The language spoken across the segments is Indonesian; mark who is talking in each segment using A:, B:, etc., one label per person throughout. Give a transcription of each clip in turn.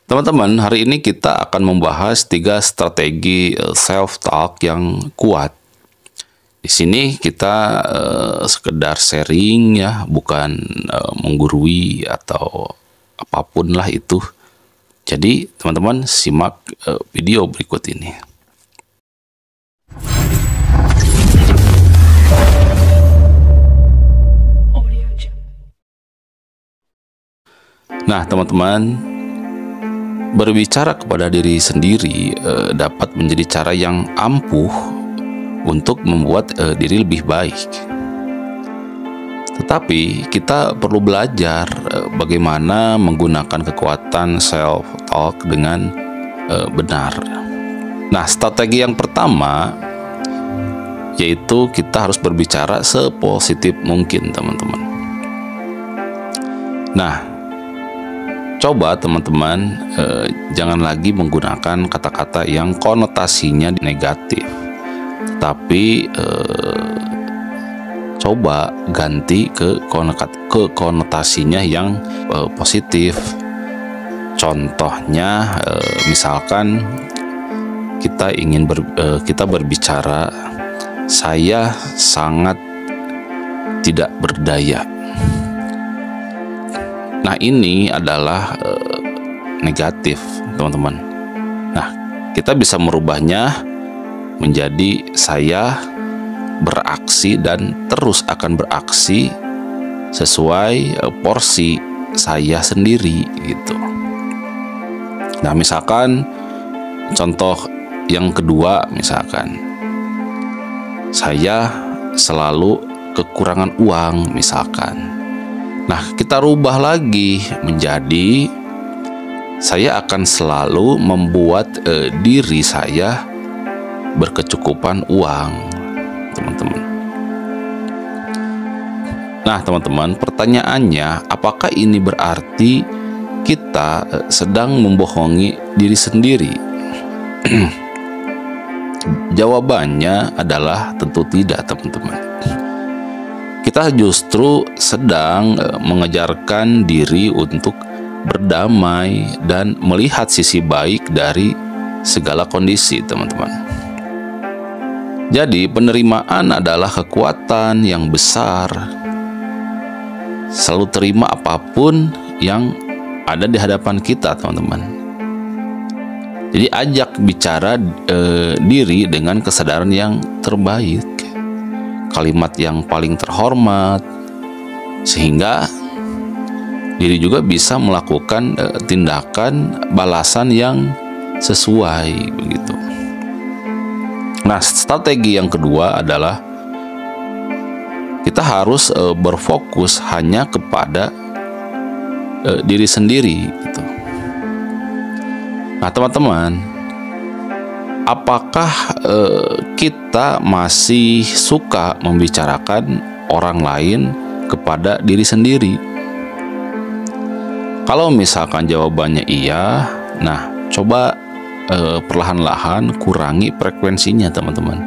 A: Teman-teman, hari ini kita akan membahas 3 strategi self-talk yang kuat. Di sini kita sekedar sharing ya, bukan menggurui atau apapun lah itu. Jadi, teman-teman simak video berikut ini. Nah, teman-teman, berbicara kepada diri sendiri dapat menjadi cara yang ampuh untuk membuat diri lebih baik. Tetapi kita perlu belajar bagaimana menggunakan kekuatan self-talk dengan benar. Nah, strategi yang pertama yaitu kita harus berbicara sepositif mungkin, teman-teman. Nah, coba teman-teman jangan lagi menggunakan kata-kata yang konotasinya negatif, tapi coba ganti ke konotasinya yang positif. Contohnya, misalkan kita berbicara, saya sangat tidak berdaya. Nah, ini adalah negatif, teman-teman. Nah, kita bisa merubahnya menjadi saya beraksi dan terus akan beraksi sesuai porsi saya sendiri gitu. Nah, misalkan contoh yang kedua, misalkan saya selalu kekurangan uang, misalkan. Nah, kita rubah lagi menjadi saya akan selalu membuat diri saya berkecukupan uang, teman-teman. Nah, teman-teman, pertanyaannya, apakah ini berarti kita sedang membohongi diri sendiri? Jawabannya adalah tentu tidak, teman-teman. Kita justru sedang mengajarkan diri untuk berdamai dan melihat sisi baik dari segala kondisi, teman-teman. Jadi, penerimaan adalah kekuatan yang besar. Selalu terima apapun yang ada di hadapan kita, teman-teman. Jadi, ajak bicara diri dengan kesadaran yang terbaik, kalimat yang paling terhormat, sehingga diri juga bisa melakukan tindakan balasan yang sesuai begitu. Nah, strategi yang kedua adalah kita harus berfokus hanya kepada diri sendiri gitu. Nah, teman-teman, apakah kita masih suka membicarakan orang lain kepada diri sendiri? Kalau misalkan jawabannya iya, nah coba perlahan-lahan kurangi frekuensinya, teman-teman,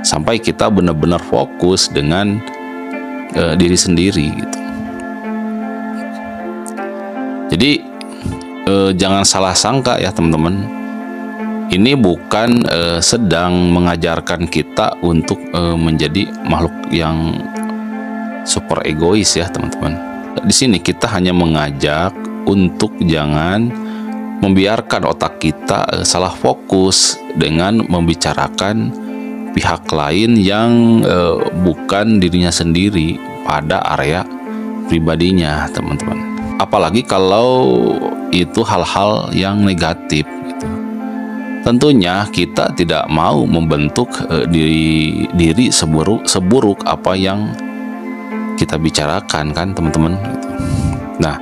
A: sampai kita benar-benar fokus dengan diri sendiri gitu. Jadi jangan salah sangka ya, teman-teman. Ini bukan sedang mengajarkan kita untuk menjadi makhluk yang super egois ya, teman-teman. Di sini kita hanya mengajak untuk jangan membiarkan otak kita salah fokus dengan membicarakan pihak lain yang bukan dirinya sendiri pada area pribadinya, teman-teman. Apalagi kalau itu hal-hal yang negatif. Tentunya kita tidak mau membentuk diri seburuk apa yang kita bicarakan, kan, teman-teman. Nah,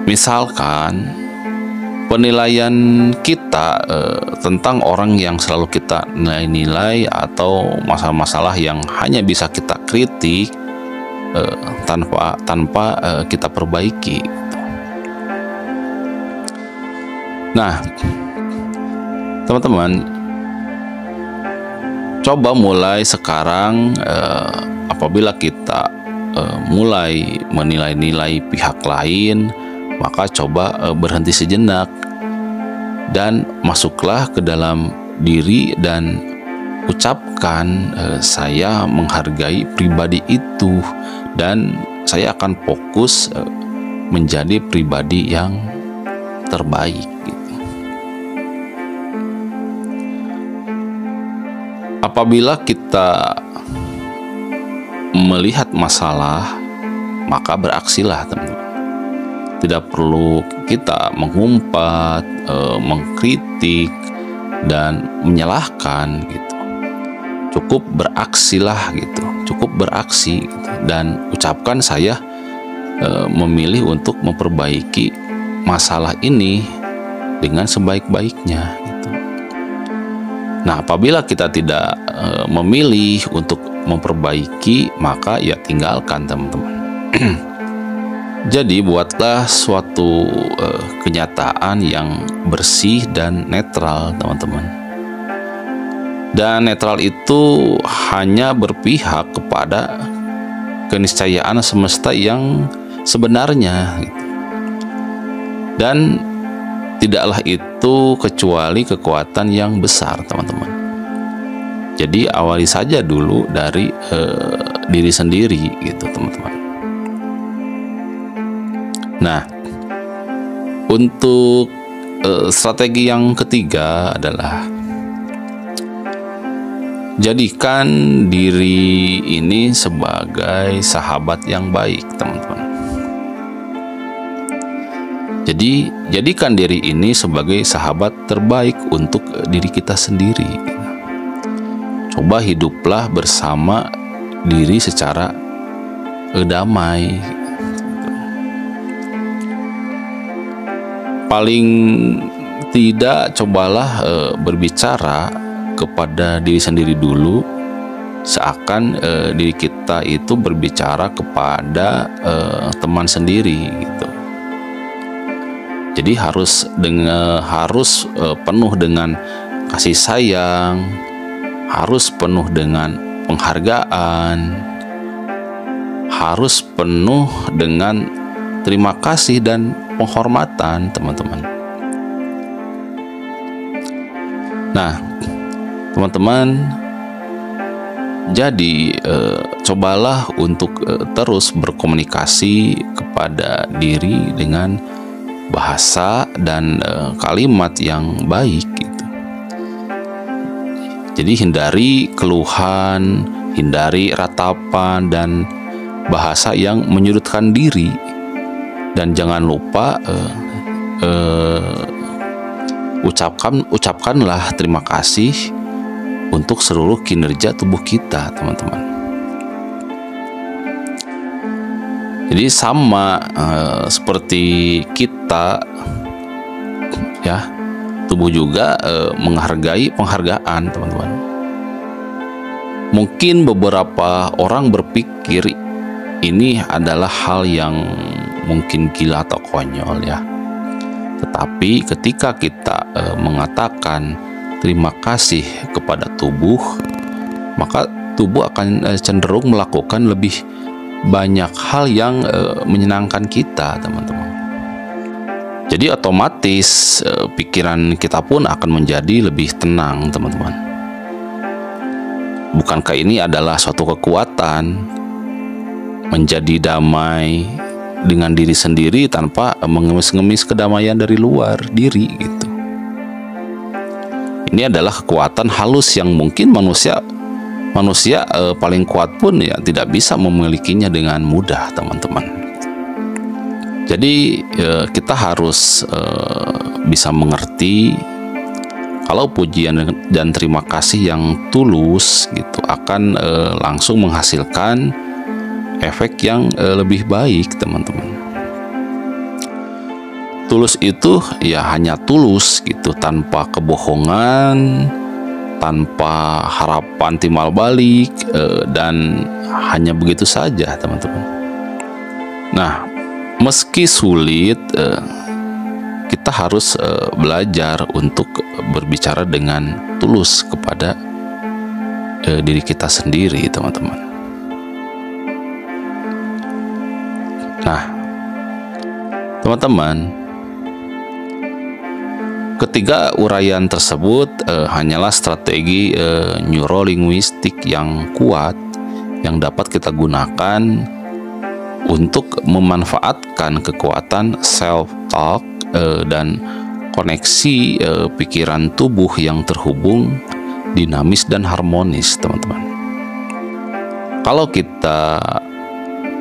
A: misalkan penilaian kita tentang orang yang selalu kita nilai atau masalah-masalah yang hanya bisa kita kritik tanpa kita perbaiki. Nah, teman-teman, coba mulai sekarang apabila kita mulai menilai-nilai pihak lain, maka coba berhenti sejenak dan masuklah ke dalam diri dan ucapkan, saya menghargai pribadi itu dan saya akan fokus menjadi pribadi yang terbaik gitu. Apabila kita melihat masalah, maka beraksilah, teman-teman. Tidak perlu kita mengumpat, mengkritik dan menyalahkan gitu. Cukup beraksilah gitu, cukup beraksi gitu. Dan ucapkan saya memilih untuk memperbaiki masalah ini dengan sebaik-baiknya gitu. Nah, apabila kita tidak memilih untuk memperbaiki, maka ya tinggalkan, teman-teman. Jadi buatlah suatu kenyataan yang bersih dan netral, teman-teman. Dan netral itu hanya berpihak kepada keniscayaan semesta yang sebenarnya gitu. Dan tidaklah itu kecuali kekuatan yang besar, teman-teman. Jadi awali saja dulu dari diri sendiri gitu, teman-teman. Nah, untuk strategi yang ketiga adalah jadikan diri ini sebagai sahabat yang baik, teman-teman. Jadi, jadikan diri ini sebagai sahabat terbaik untuk diri kita sendiri. Coba hiduplah bersama diri secara damai. Paling tidak cobalah berbicara kepada diri sendiri dulu, seakan diri kita itu berbicara kepada teman sendiri gitu. Jadi harus penuh dengan kasih sayang, harus penuh dengan penghargaan, harus penuh dengan terima kasih dan penghormatan, teman-teman. Nah, teman-teman, jadi cobalah untuk terus berkomunikasi kepada diri dengan bahasa dan kalimat yang baik gitu. Jadi hindari keluhan, hindari ratapan dan bahasa yang menyudutkan diri. Dan jangan lupa ucapkanlah terima kasih untuk seluruh kinerja tubuh kita, teman-teman. Jadi sama seperti kita ya, tubuh juga menghargai penghargaan, teman-teman. Mungkin beberapa orang berpikir ini adalah hal yang mungkin gila atau konyol ya. Tetapi ketika kita mengatakan terima kasih kepada tubuh, maka tubuh akan cenderung melakukan lebih banyak hal yang menyenangkan kita, teman-teman. Jadi otomatis pikiran kita pun akan menjadi lebih tenang, teman-teman. Bukankah ini adalah suatu kekuatan menjadi damai dengan diri sendiri tanpa mengemis-ngemis kedamaian dari luar diri gitu. Ini adalah kekuatan halus yang mungkin manusia paling kuat pun ya tidak bisa memilikinya dengan mudah, teman-teman. Jadi kita harus bisa mengerti kalau pujian dan terima kasih yang tulus gitu akan langsung menghasilkan efek yang lebih baik, teman-teman. Tulus itu ya hanya tulus gitu, tanpa kebohongan, tanpa harapan timbal balik, dan hanya begitu saja, teman-teman. Nah, meski sulit, kita harus belajar untuk berbicara dengan tulus kepada diri kita sendiri, teman-teman. Nah, Teman-teman, ketiga uraian tersebut hanyalah strategi neurolinguistik yang kuat yang dapat kita gunakan untuk memanfaatkan kekuatan self-talk dan koneksi pikiran tubuh yang terhubung, dinamis dan harmonis, teman-teman. Kalau kita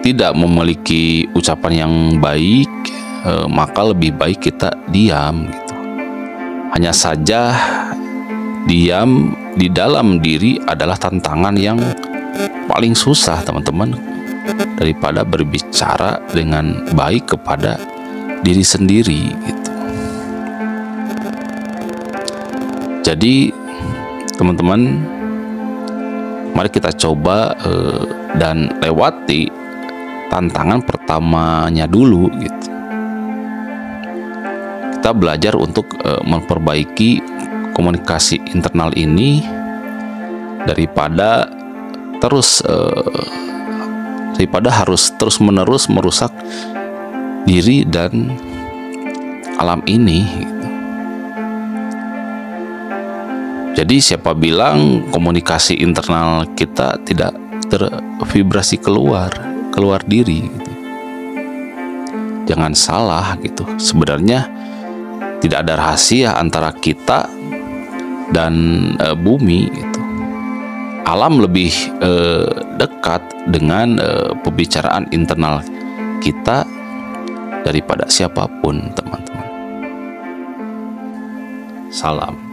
A: tidak memiliki ucapan yang baik, maka lebih baik kita diam gitu. Hanya saja diam di dalam diri adalah tantangan yang paling susah, teman-teman, daripada berbicara dengan baik kepada diri sendiri gitu. Jadi teman-teman, mari kita coba dan lewati tantangan pertamanya dulu gitu. Kita belajar untuk memperbaiki komunikasi internal ini daripada harus terus-menerus merusak diri dan alam ini gitu. Jadi siapa bilang komunikasi internal kita tidak tervibrasi keluar diri gitu. Jangan salah gitu. Sebenarnya tidak ada rahasia antara kita dan bumi gitu. Alam lebih dekat dengan pembicaraan internal kita daripada siapapun, teman-teman. Salam.